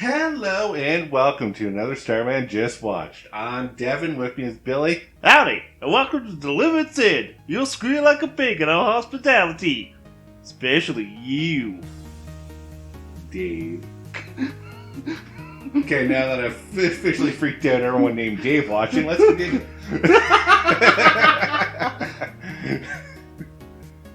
Hello and welcome to another Starman Just Watched. I'm Devin, with me is Billy. Howdy, and welcome to Deliverance. You'll squeal like a pig in our hospitality. Especially you. Dave. Okay, now that I've officially freaked out everyone named Dave watching, let's continue.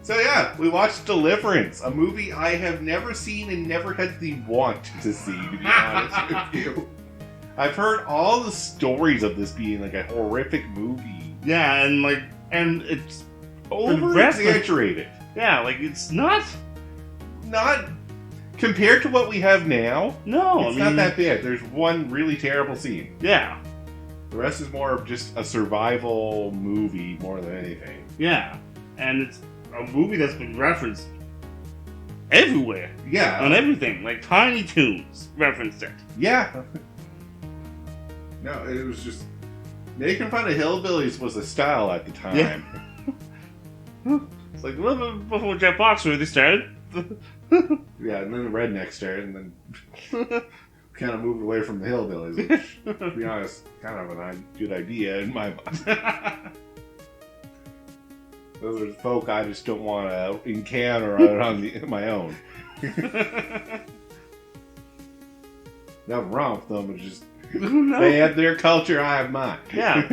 So yeah, we watched Deliverance, a movie I have never seen and never had the want to see, to be honest with you. I've heard all the stories of this being like a horrific movie. Yeah, and it's Over-exaggerated. Yeah, it's not compared to what we have now. No, It's not that bad. There's one really terrible scene. Yeah. The rest is more of just a survival movie more than anything. Yeah, and it's a movie that's been referenced everywhere. Yeah. On everything. Like Tiny Toons referenced it. Yeah. No, it was just... Making fun of hillbillies was a style at the time. Yeah. It's like a little bit before Jeff Fox really started. Yeah, and then the rednecks started, and then kind of moved away from the hillbillies, which, to be honest, kind of a good idea in my mind. Those are folk I just don't want to encounter on my own. Nothing wrong with them, it's just No. they have their culture, I have mine. Yeah.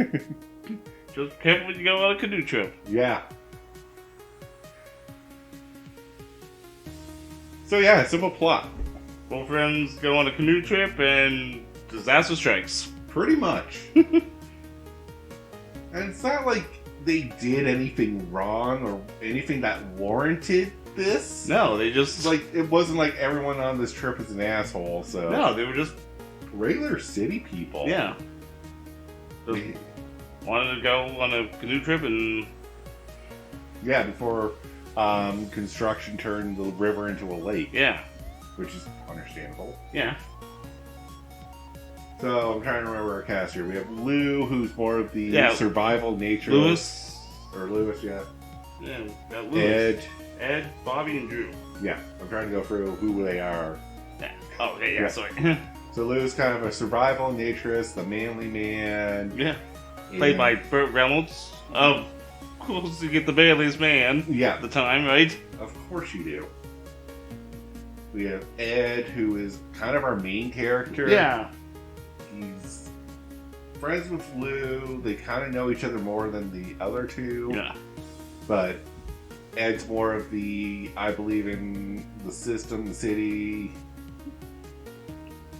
Just careful when you go on a canoe trip. Yeah. So yeah, simple plot. Both friends go on a canoe trip and disaster strikes. Pretty much. And it's not like they did anything wrong or anything that warranted this. No, they just... It wasn't like everyone on this trip is an asshole, so... No, they were just... regular city people. Yeah. Just wanted to go on a canoe trip and... Yeah, before construction turned the river into a lake. Yeah. Which is understandable. Yeah. So, I'm trying to remember our cast here. We have Lou, who's more of the survival nature. Lewis. Or Lewis, yeah. Yeah, got Lewis. Ed, Bobby, and Drew. Yeah, I'm trying to go through who they are. Yeah. Oh, okay, yeah. Sorry. So Lou's kind of a survival naturist, the manly man. Yeah. Played by Burt Reynolds. Of course, you get the Bailey's man. Yeah. At the time, right? Of course you do. We have Ed, who is kind of our main character. Yeah. He's friends with Lou. They kind of know each other more than the other two. Yeah. But Ed's more of the, I believe in the system, the city,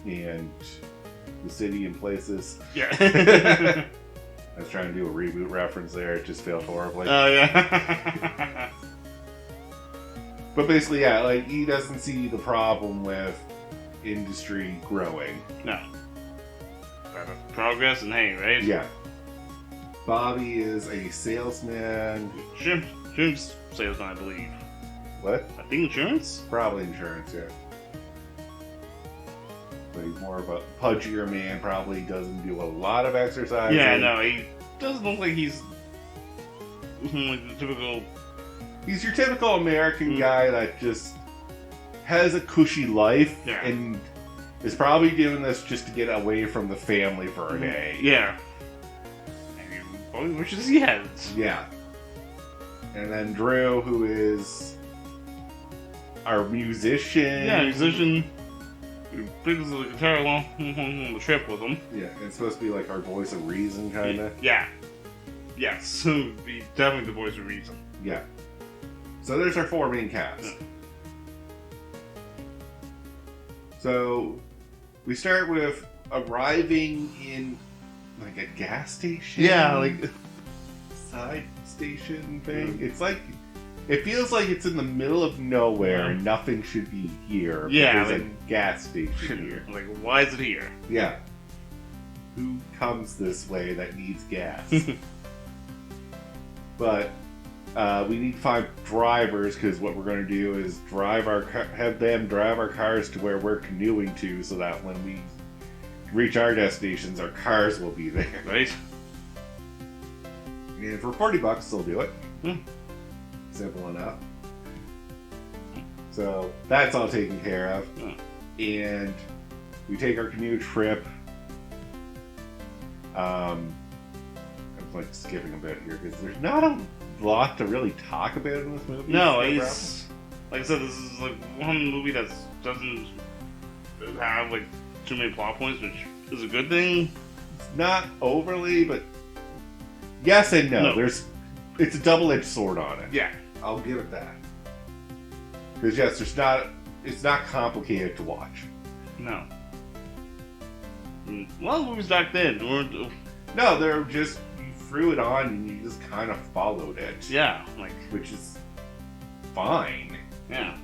and the city and places. Yeah. I was trying to do a reboot reference there. It just failed horribly. Oh, yeah. But basically, yeah, he doesn't see the problem with industry growing. No. Progress and hay, right? Yeah. Bobby is a salesman. Insurance salesman, I believe. What? I think insurance? Probably insurance, yeah. But he's more of a pudgier man, probably doesn't do a lot of exercise. Yeah, no, he doesn't look like he's like the typical... He's your typical American guy that just has a cushy life and is probably doing this just to get away from the family for a day. Yeah. Maybe probably wishes he had. Yeah. And then Drew, who is our musician. Yeah, musician. Who brings the guitar along on the trip with him. Yeah, it's supposed to be like our voice of reason, kind of. Yeah. Yes, be definitely the voice of reason. Yeah. So there's our four main cast. Yeah. So we start with arriving in like a gas station. Yeah, side station thing. It's like it feels like it's in the middle of nowhere and nothing should be here. Yeah, there's a gas station here. Why is it here? Yeah. Who comes this way that needs gas? But we need to find drivers because what we're going to do is have them drive our cars to where we're canoeing to, so that when we reach our destinations, our cars will be there. Right. And for $40, they'll do it. Simple enough. So that's all taken care of. And we take our canoe trip. I'm like skipping a bit here because there's not a lot to really talk about in this movie. No, it's like I said, this is like one movie that doesn't have like too many plot points, which is a good thing. It's not overly, but yes and no. It's a double-edged sword on it. Yeah, I'll give it that. Because yes, it's not complicated to watch. no. A lot of movies back then weren't. No, they're just you threw it on and you just kind of followed it. Yeah, like which is fine. yeah.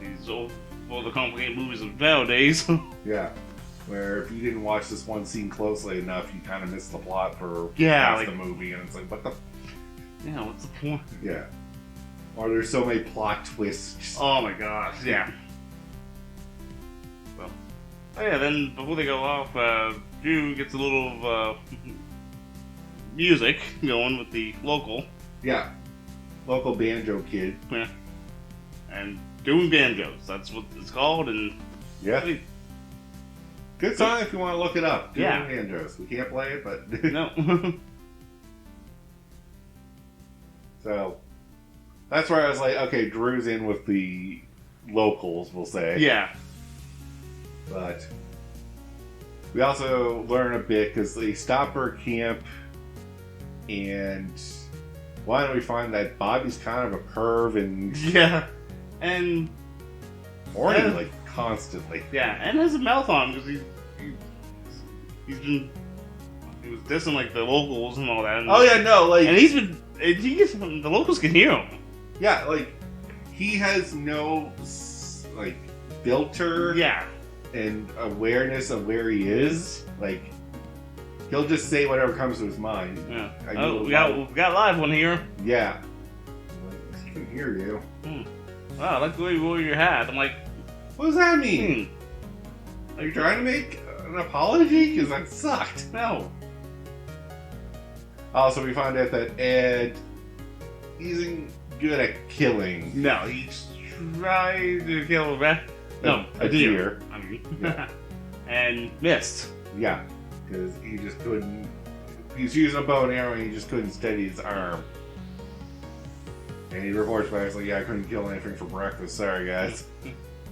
These all the complicated movies of nowadays. Yeah. Where if you didn't watch this one scene closely enough, you kind of missed the plot for Yeah, half the movie, and it's like, what the? Yeah, what's the point? Yeah. Or there's so many plot twists. Oh my gosh, yeah. Well, oh yeah. Then before they go off, Drew gets a little music going with the local. Yeah. Local banjo kid. Yeah. And doing banjos. That's what it's called. And Yeah. hey, Good song if you want to look it up. Doing Yeah. banjos. We can't play it, but no. so that's where I was like, okay, Drew's in with the locals, we'll say. Yeah. But we also learn a bit because they stop for a camp, and why don't we find that Bobby's kind of a perv and Yeah. And horny Yeah. like constantly. yeah, and has a mouth on because he's been he was dissing like the locals and all that. And, Oh yeah, no, like and he's been the locals can hear him. yeah, like he has no like filter Yeah. and awareness of where he is. Like he'll just say whatever comes to his mind. Yeah. I Oh, know we got live one here. Yeah. Like, he can hear you. Wow, I like the way you wore your hat. I'm like, What does that mean? Are you trying to make an apology? Because that sucked. no. Also, we find out that Ed isn't good at killing. No, he's tried to kill a rat. No, A deer. I mean, Yeah. and missed. Yeah, because he just couldn't. He's using a bow and arrow and he just couldn't steady his arm. And he reports back, he's like, yeah, I couldn't kill anything for breakfast. Sorry, guys.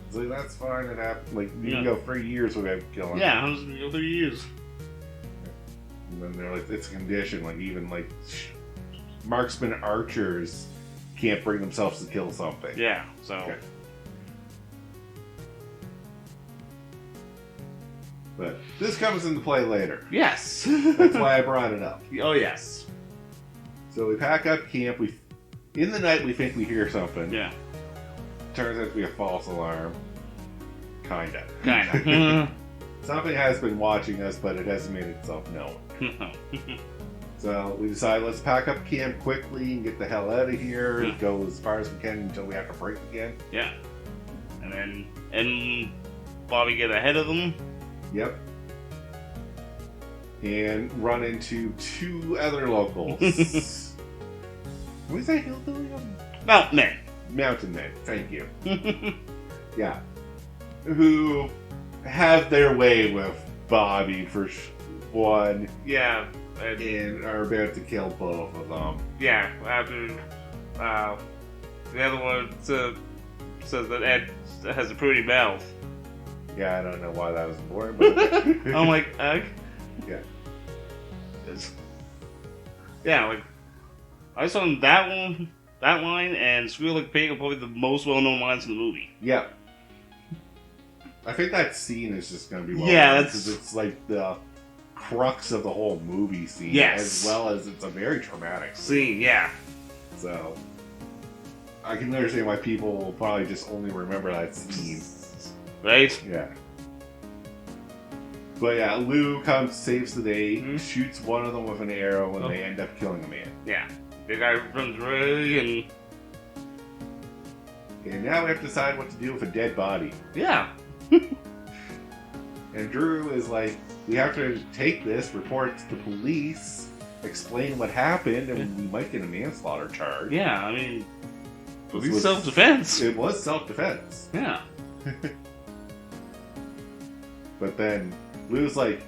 It's like, that's fine. It happened. Like, you can go 3 years without killing. Yeah, I was gonna go 3 years. And then they're like, it's a condition. Like, even like marksman archers can't bring themselves to kill something. Yeah, so. Okay. But this comes into play later. Yes. That's why I brought it up. Oh, yes. So we pack up camp. In the night, we think we hear something. Yeah. Turns out to be a false alarm. Kinda. Kinda. Something has been watching us, but it hasn't made itself known. So we decide, let's pack up camp quickly and get the hell out of here. Yeah. Go as far as we can until we have to break again. Yeah. And Bobby get ahead of them. Yep. And run into 2 other locals. What is that hillbilly? Mountain Men. Mountain Men. Thank you. Yeah. Who have their way with Bobby for one Yeah. and are about to kill both of them. Yeah. After the other one says that Ed has a pretty mouth. Yeah, I don't know why that was important, but okay. I'm like, Yeah. Yeah, like I saw that line, and "Squeal Like a Pig" are probably the most well-known lines in the movie. Yeah. I think that scene is just going to be well Yeah, known, that's- because it's like the crux of the whole movie scene, Yes. as well as it's a very traumatic Scene, yeah. So I can understand why people will probably just only remember that scene. Right? Yeah. But yeah, Lou comes, saves the day, Mhm. shoots one of them with an arrow, and Oh. they end up killing a man. Yeah. The guy runs away, And now we have to decide what to do with a dead body. yeah. And Drew is like, we have to take this, report it to the police, explain what happened, and we might get a manslaughter charge. Yeah, I mean, This it's was- self-defense. It was self-defense. Yeah. But then Lou's like,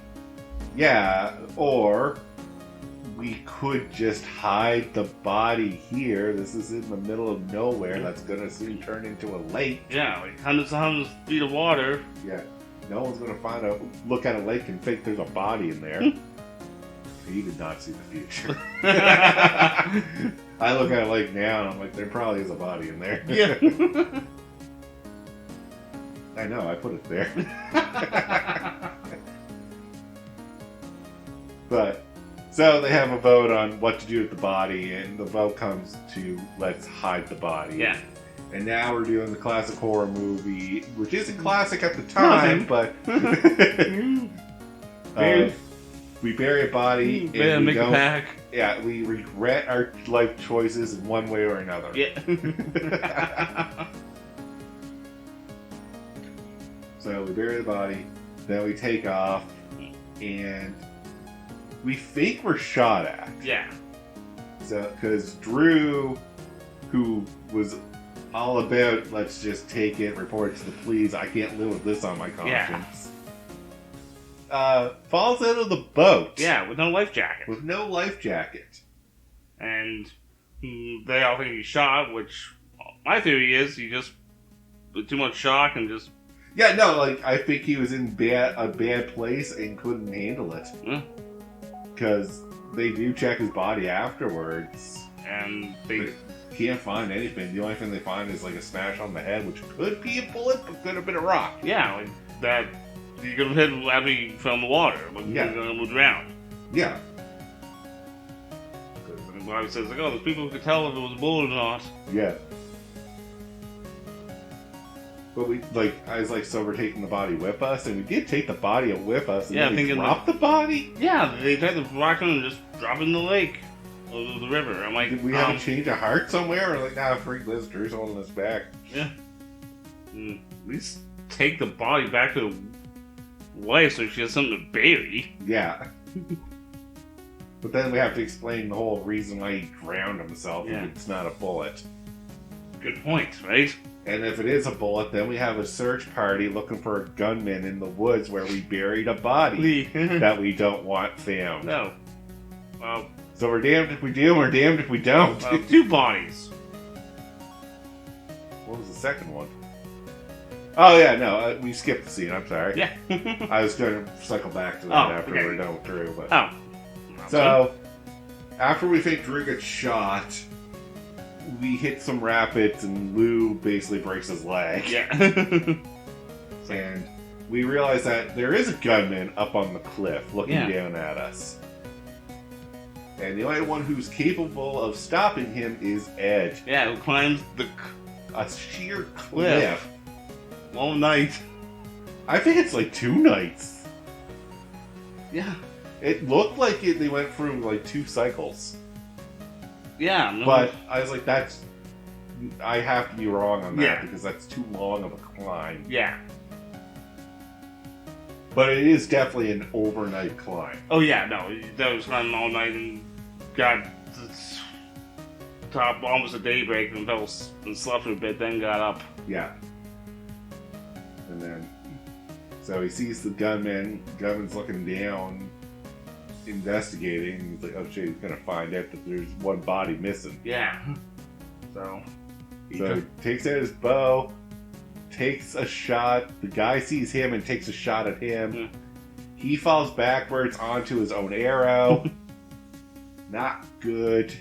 yeah, or we could just hide the body here. This is in the middle of nowhere. That's gonna soon turn into a lake. Yeah, like hundreds of feet of water. Yeah, no one's gonna look at a lake and think there's a body in there. He did not see the future. I look at a lake now and I'm like, there probably is a body in there. Yeah. I know, I put it there. But, so they have a vote on what to do with the body, and the vote comes to let's hide the body. Yeah. And now we're doing the classic horror movie, which isn't classic at the time, but we bury a body and we make a pack. Yeah, we regret our life choices in one way or another. Yeah. So we bury the body, then we take off, and we think we're shot at. Yeah. So, because Drew, who was all about let's just take it, report it to the police, I can't live with this on my conscience, falls out of the boat. Yeah, with no life jacket. With no life jacket. And they all think he's shot, which my theory is he just with too much shock and just... Yeah, no, like, I think he was in a bad place and couldn't handle it. Because they do check his body afterwards. And they can't find anything. The only thing they find is, like, a smash on the head, which could be a bullet, but could have been a rock. Yeah, like, that you could have hit after you fell in the water, but you're going to move around. Yeah. Because the Bible says, like, oh, there's people who could tell if it was a bullet or not. Yeah. But we, like, I was like, so we're taking the body with us, and we did take the body with us, and then we dropped the body? Yeah, they tried to rock him and just drop it in the lake, or the river. I'm like, did we have a change of heart somewhere? Or like, nah, freak this, Drew's holding us back. Yeah. At least take the body back to the wife so she has something to bury. Yeah. But then we have to explain the whole reason why he drowned himself if it's not a bullet. Good point, right? And if it is a bullet, then we have a search party looking for a gunman in the woods where we buried a body that we don't want found. No. Well... So we're damned if we do, we're damned if we don't. Well, 2 bodies. What was the second one? Oh yeah, no, we skipped the scene, I'm sorry. Yeah. I was going to cycle back to that after we're done with Drew. But... Oh. So, after we think Drew gets shot... we hit some rapids and Lou basically breaks his leg. Yeah. And we realize that there is a gunman up on the cliff looking down at us. And the only one who's capable of stopping him is Ed. Yeah, who climbs a sheer cliff. One night. I think it's like 2 nights. Yeah. It looked like they went through like 2 cycles. Yeah, no. But I was like, I have to be wrong on that because that's too long of a climb. Yeah. But it is definitely an overnight climb. Oh yeah, no, that was climbing all night and got to the top almost at daybreak and fell and slept for a bit, then got up. Yeah. And then, so he sees the gunman. Gunman's looking down, investigating, and he's like, oh shit, he's gonna find out that there's one body missing. Yeah. So he takes out his bow, takes a shot. The guy sees him and takes a shot at him. He falls backwards onto his own arrow. Not good.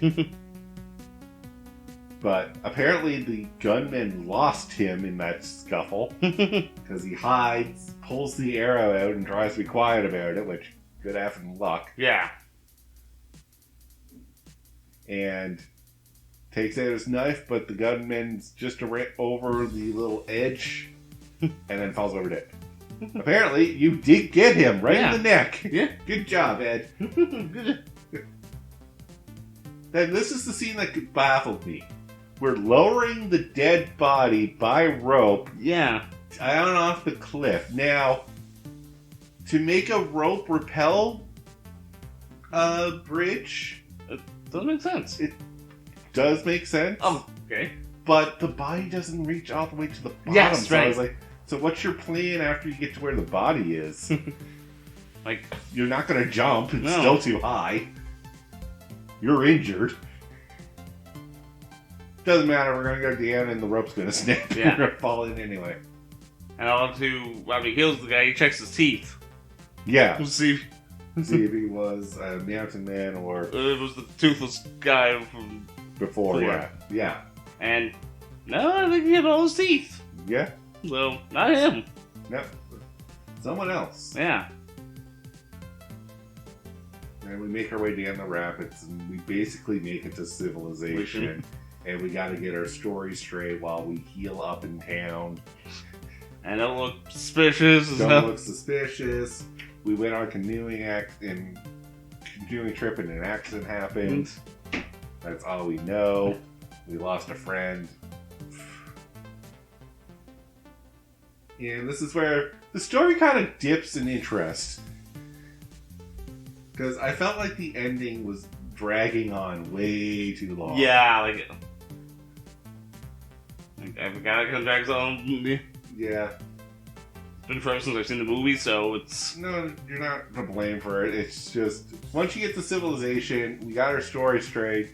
But apparently the gunman lost him in that scuffle because he hides, pulls the arrow out, and tries to be quiet about it, which good effing luck. Yeah. And takes out his knife, but the gunman's just over the little edge and then falls over dead. Apparently, you did get him right in the neck. Yeah. Good job, Ed. Then this is the scene that baffled me. We're lowering the dead body by rope down off the cliff. Now, to make a rope repel a bridge... It doesn't make sense. It does make sense. Oh, okay. But the body doesn't reach all the way to the bottom. Yes, so right. I was like, So what's your plan after you get to where the body is? Like, You're not going to jump. It's No. still too high. You're injured. Doesn't matter. We're going to go down and the rope's going to snap. Yeah. You're going to fall in anyway. and after he kills the guy, he checks his teeth. Yeah. To see See if he was a mountain man or it was the toothless guy from... before. Before. Yeah. Yeah. And, no, I think he had all his teeth. Yeah. So, not him. No. Someone else. Yeah. And we make our way down the rapids, and we basically make it to civilization. And we got to get our story straight while we heal up in town. And don't look suspicious as Don't hell. look suspicious. We went on canoeing trip and an accident happened. That's all we know. We lost a friend. And this is where the story kind of dips in interest. Because I felt like the ending was dragging on way too long. Yeah, like I forgot it kind of drags on. Yeah. It's been forever since I've seen the movie, so it's... No, you're not to blame for it. It's just, once you get to civilization, we got our story straight,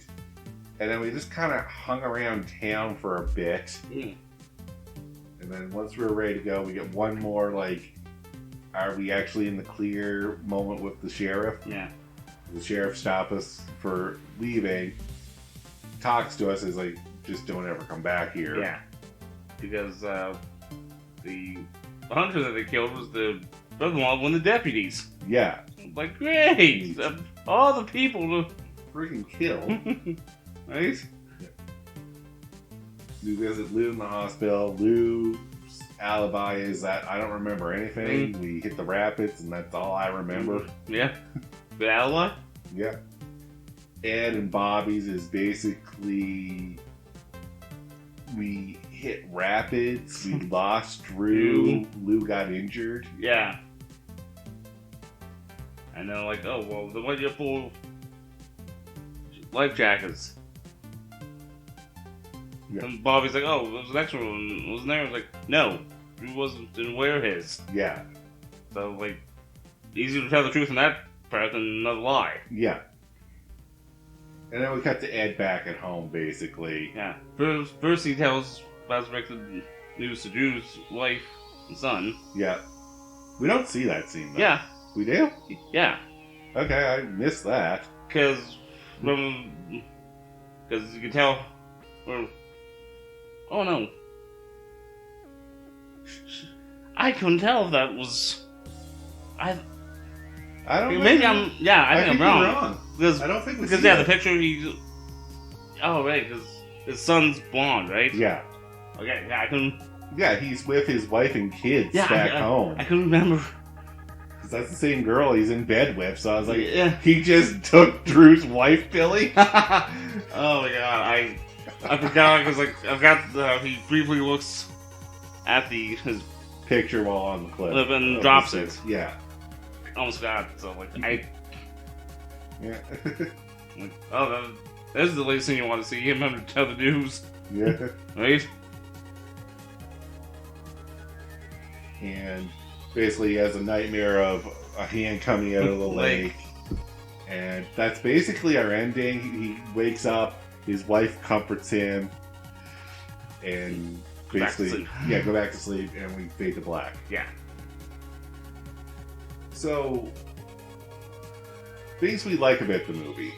and then we just kind of hung around town for a bit. Mm. And then once we were ready to go, we get one more, like, are we actually in the clear moment with the sheriff? Yeah. The sheriff stopped us for leaving, talks to us, is like, just don't ever come back here. Yeah. Because the hunter that they killed was the brother-in-law of one of the deputies. Yeah. Like, great! All the people to... Freaking kill. Right? We visit Lou in the hospital. Lou's alibi is that I don't remember anything. We hit the rapids, and that's all I remember. Yeah. The alibi? Yeah. Ed and Bobby's is basically we hit rapids, we lost Drew, Lou got injured. Yeah. And they're like, oh, well, then why'd you have full life jackets? Yeah. And Bobby's like, oh, there's an extra one. Wasn't there? I was like, no. Drew didn't wear his. Yeah. So, like, easier to tell the truth in that part than another lie. Yeah. And then we cut to Ed back at home, basically. Yeah. First he tells resurrected news to Drew's wife and son. Yeah. We don't see that scene, though. Yeah. We do? Yeah. Okay, I missed that. Because you can tell... Or, oh, no. I couldn't tell if that was... I don't Maybe know. I'm... Yeah, I think I'm you're wrong. Because, I don't think we because see yeah, that. the picture he... Oh, right, because his son's blonde, right? Yeah. Okay, yeah, I couldn't... Yeah, he's with his wife and kids Yeah, back home. I couldn't remember. 'Cause that's the same girl he's in bed with, so I was like, Yeah. he just took Drew's wife, Billy? Oh my god, I forgot, because like, I've got, he briefly looks at his Picture while on the cliff. clip and Of drops the it. stick. Yeah. Almost forgot, so like, Yeah. like, oh, that's the latest thing you want to see him having to tell the news, Yeah. right? And basically he has a nightmare of a hand coming out of the lake. And that's basically our ending. He wakes up, his wife comforts him, and Go back to basically, sleep. go back to sleep, and we fade to black. Yeah. So, things we like about the movie.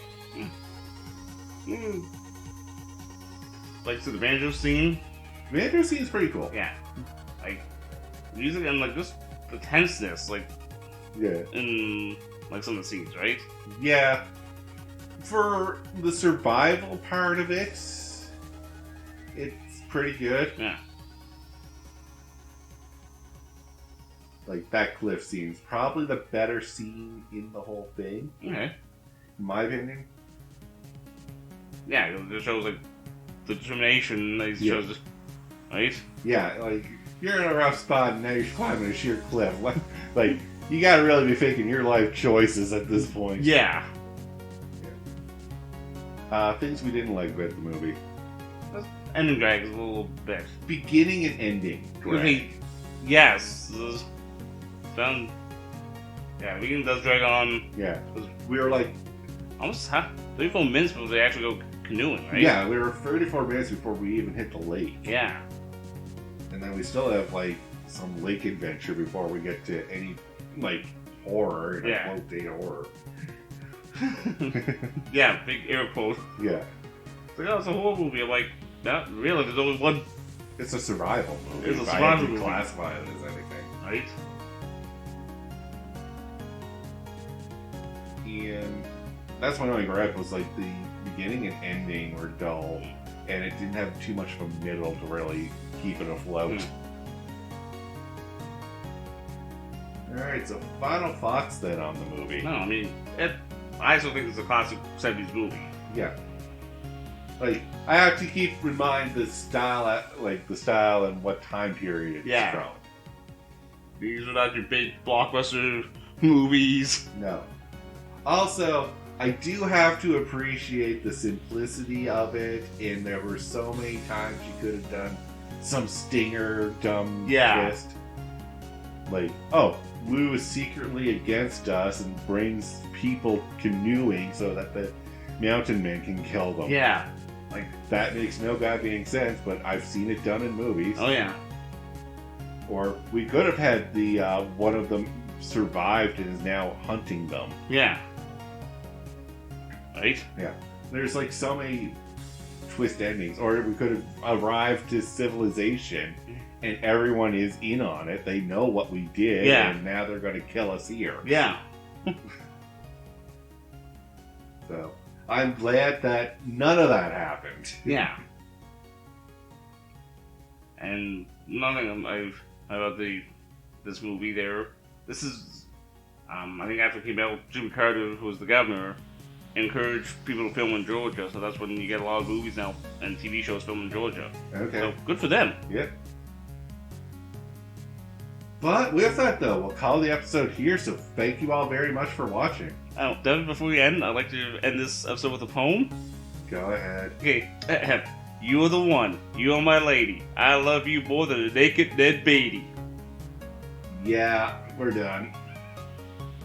Like, so the banjo scene, The intro scene is pretty cool. yeah. Like, music and like just the tenseness, like, Yeah. in like some of the scenes, right? Yeah. For the survival part of it, it's pretty good. Yeah. Like, that cliff scene's probably the better scene in the whole thing, Okay. in my opinion. Yeah, it shows like the determination that he Yeah. shows, right? Yeah, like, you're in a rough spot and now you're climbing a sheer cliff. Like, you gotta really be thinking your life choices at this point. Yeah. Things we didn't like about the movie. Ending drags a little bit. Beginning and ending. Okay, Yes. Done. Yeah, the weekend does drag on. Yeah. We were like... Almost 34 minutes before they actually go canoeing, right? Yeah, we were 34 minutes before we even hit the lake. Yeah. And then we still have, like, some lake adventure before we get to any, like, horror. Yeah. Quote date horror. Yeah, big air quote. Yeah. It's like, oh, it's a horror movie. I'm like, not really. There's only one. It's a survival movie. It's a if I had survival to movie. classify it as anything. Right? And that's my only gripe was, like, the beginning and ending were dull. And it didn't have too much of a middle to really keep it afloat. Alright, so final thoughts then on the movie. No, I mean, I still think it's a classic 70s movie. Yeah. Like, I have to keep in mind the style, the style and what time period it's from. These are not your big blockbuster movies. No. Also, I do have to appreciate the simplicity of it, and there were so many times you could have done some stinger, dumb twist. Like, oh, Lou is secretly against us and brings people canoeing so that the mountain men can kill them. Yeah. Like, that makes no goddamn sense, but I've seen it done in movies. Oh, yeah. Or we could have had the one of them survived and is now hunting them. Yeah. Right? Yeah. There's like so many twist endings. Or we could have arrived to civilization and everyone is in on it. They know what we did and now they're going to kill us here. Yeah. So, I'm glad that none of that happened. Yeah. And nothing about this movie there. This is, I think after it came out, Jimmy Carter, who was the governor, encouraged people to film in Georgia. So that's when you get a lot of movies now and TV shows filmed in Georgia. Okay. So good for them. Yep. But with that though, we'll call the episode here. So thank you all very much for watching. Oh, Devin, before we end, I'd like to end this episode with a poem. Go ahead. Okay. You are the one. You are my lady. I love you more than a naked dead baby. Yeah, we're done.